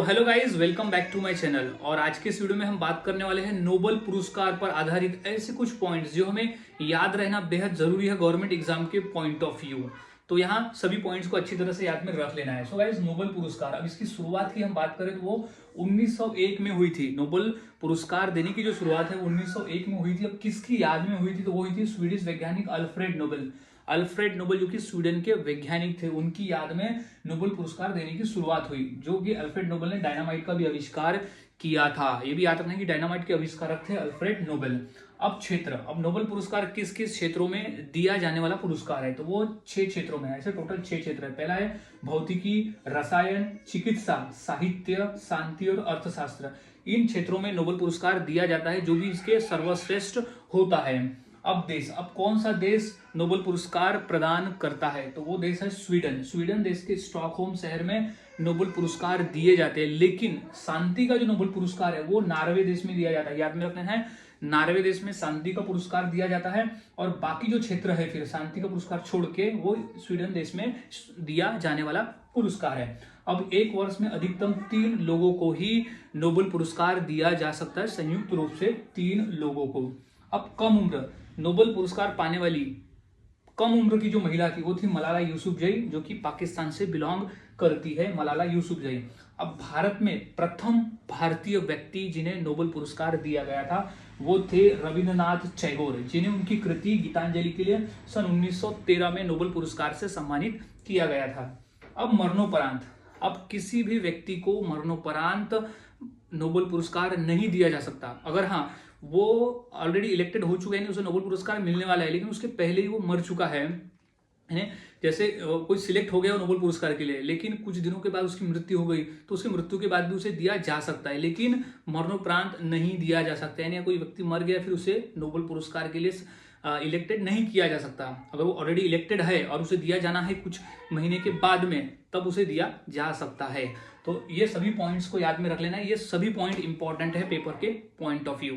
Hello guys, welcome back to my channel. और आज के इस वीडियो में हम बात करने वाले हैं नोबेल पुरस्कार पर आधारित ऐसे कुछ पॉइंट्स जो हमें याद रहना बेहद जरूरी है गवर्नमेंट एग्जाम के पॉइंट ऑफ व्यू। तो यहाँ सभी पॉइंट्स को अच्छी तरह से याद में रख लेना है। सो गाइस, नोबेल पुरस्कार, अब इसकी शुरुआत की हम बात करें तो वो 1901 में हुई थी। नोबेल पुरस्कार देने की जो शुरुआत है वो 1901 में हुई थी। अब किसकी याद में हुई थी? तो वो हुई थी स्वीडिश वैज्ञानिक अल्फ्रेड नोबेल। अल्फ्रेड नोबेल जो कि स्वीडन के वैज्ञानिक थे, उनकी याद में नोबेल पुरस्कार देने की शुरुआत हुई। जो कि अल्फ्रेड नोबेल ने डायनामाइट का भी आविष्कार किया था। ये भी याद रखना कि डायनामाइट के आविष्कारक थे अल्फ्रेड नोबेल। अब क्षेत्र, अब नोबेल पुरस्कार किस किस क्षेत्रों में दिया जाने वाला पुरस्कार है? तो वो 6 क्षेत्रों में है। ऐसे टोटल 6 क्षेत्र है। पहला है भौतिकी, रसायन, चिकित्सा, साहित्य, शांति और अर्थशास्त्र। इन क्षेत्रों में नोबेल पुरस्कार दिया जाता है जो भी इसके सर्वश्रेष्ठ होता है। अब देश, अब कौन सा देश नोबेल पुरस्कार प्रदान करता है? तो वो देश है स्वीडन। स्वीडन देश के स्टॉकहोम शहर में नोबेल पुरस्कार दिए जाते हैं। लेकिन शांति का जो नोबेल पुरस्कार है वो नॉर्वे देश में दिया जाता है। याद में रखना है, नॉर्वे देश में शांति का पुरस्कार दिया जाता है। और बाकी जो क्षेत्र है फिर शांति का पुरस्कार छोड़ के वो स्वीडन देश में दिया जाने वाला पुरस्कार है। अब एक वर्ष में अधिकतम 3 लोगों को ही नोबेल पुरस्कार दिया जा सकता है, संयुक्त रूप से 3 लोगों को। अब कम उम्र, नोबेल पुरस्कार पाने वाली कम उम्र की जो महिला थी वो थी मलाला यूसुफजई, जो कि पाकिस्तान से बिलोंग करती है, मलाला यूसुफजई। अब भारत में प्रथम भारतीय व्यक्ति जिन्हें नोबेल पुरस्कार दिया गया था वो थे रविंद्रनाथ टैगोर, जिन्हें उनकी कृति गीतांजलि के लिए सन 1913 में नोबेल पुरस्कार से सम्मानित किया गया था। अब मरणोपरांत, अब किसी भी व्यक्ति को मरणोपरांत नोबेल पुरस्कार नहीं दिया जा सकता। अगर हाँ वो ऑलरेडी इलेक्टेड हो चुका है, उसे नोबेल पुरस्कार मिलने वाला है, लेकिन उसके पहले ही वो मर चुका है। जैसे कोई सिलेक्ट हो गया नोबेल पुरस्कार के लिए, लेकिन कुछ दिनों के बाद उसकी मृत्यु हो गई, तो उसकी मृत्यु के बाद भी उसे दिया जा सकता है, लेकिन मरणोपरांत नहीं दिया जा सकता। यानी कोई व्यक्ति मर गया फिर उसे नोबेल पुरस्कार के लिए इलेक्टेड नहीं किया जा सकता। अगर वो ऑलरेडी इलेक्टेड है और उसे दिया जाना है कुछ महीने के बाद में, तब उसे दिया जा सकता है। तो ये सभी पॉइंट्स को याद में रख लेना है। ये सभी पॉइंट इंपॉर्टेंट है पेपर के पॉइंट ऑफ व्यू।